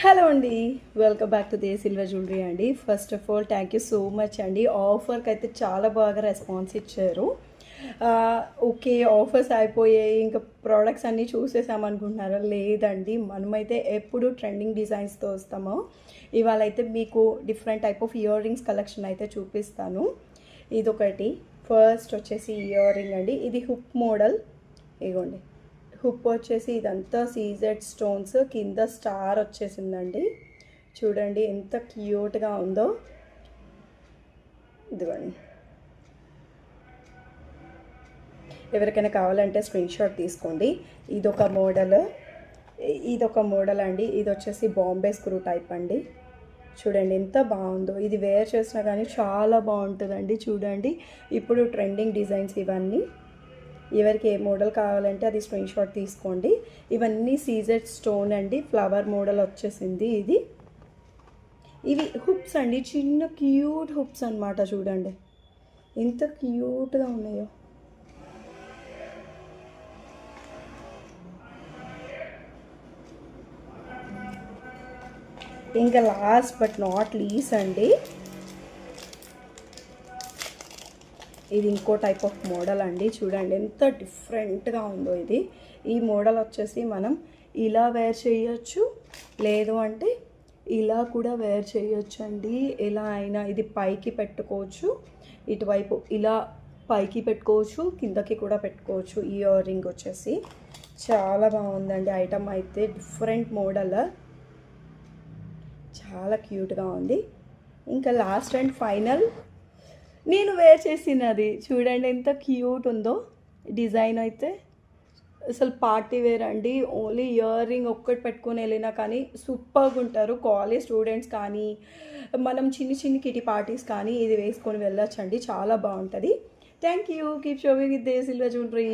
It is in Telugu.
హలో అండి, welcome back to the silver jewellery అండి. First of all thank you so much అండి. ఆఫర్కి అయితే చాలా బాగా రెస్పాన్స్ ఇచ్చారు. ఓకే, ఆఫర్స్ అయిపోయాయి ఇంకా ప్రోడక్ట్స్ అన్నీ చూసేసామనుకుంటున్నారా? లేదండి, మనమైతే ఎప్పుడు ట్రెండింగ్ డిజైన్స్తో వస్తామో. ఇవాళ అయితే మీకు different type of ear rings collection అయితే చూపిస్తాను. ఇదొకటి ఫస్ట్ వచ్చేసి ఇయర్ రింగ్ అండి. ఇది హుక్ మోడల్. ఇగోండి, హుప్ వచ్చేసి ఇదంతా సీజెడ్ స్టోన్స్, కింద స్టార్ వచ్చేసిందండి. చూడండి ఎంత క్యూట్గా ఉందో. ఇదిగోండి, ఎవరికైనా కావాలంటే స్క్రీన్ షాట్ తీసుకోండి. ఇదొక మోడల్ అండి. ఇది వచ్చేసి బాంబే స్క్రూ టైప్ అండి. చూడండి ఎంత బాగుందో. ఇది వేర్ చేసినా కానీ చాలా బాగుంటుందండి. చూడండి, ఇప్పుడు ట్రెండింగ్ డిజైన్స్ ఇవన్నీ. ఎవరికి ఏ మోడల్ కావాలంటే అది స్క్రీన్ షాట్ తీసుకోండి. ఇవన్నీ సీజెడ్ స్టోన్ అండి, ఫ్లవర్ మోడల్ వచ్చేసింది ఇది. ఇవి హుప్స్ అండి, చిన్న క్యూట్ హుప్స్ అనమాట. చూడండి ఎంత క్యూట్గా ఉన్నాయో. ఇంకా లాస్ట్ బట్ నాట్ లీస్ట్ అండి, ఇది ఇంకో టైప్ ఆఫ్ మోడల్ అండి. చూడండి ఎంత డిఫరెంట్గా ఉందో ఇది. ఈ మోడల్ వచ్చేసి మనం ఇలా వేర్ చేయొచ్చు, లేదు అంటే ఇలా కూడా వేర్ చేయొచ్చు అండి. ఎలా అయినా ఇది పైకి పెట్టుకోవచ్చు, ఇటువైపు ఇలా పైకి పెట్టుకోవచ్చు, కిందకి కూడా పెట్టుకోవచ్చు. ఈ ఇయర్ రింగ్ వచ్చేసి చాలా బాగుందండి. ఐటమ్ అయితే డిఫరెంట్ మోడల్, చాలా క్యూట్గా ఉంది. ఇంకా లాస్ట్ అండ్ ఫైనల్ నేను వేర్ చేసినది. చూడండి ఎంత క్యూట్ ఉందో. డిజైన్ అయితే అసలు పార్టీ వేర్ అండి. ఓన్లీ ఇయర్ రింగ్ ఒక్కటి పెట్టుకొని వెళ్ళినా కానీ సూపర్గా ఉంటారు. కాలేజ్ స్టూడెంట్స్ కానీ మనం చిన్ని కిటీ పార్టీస్ కానీ ఇది వేసుకొని వెళ్ళొచ్చండి, చాలా బాగుంటుంది. Thank you. Keep showing with the silver jewellery.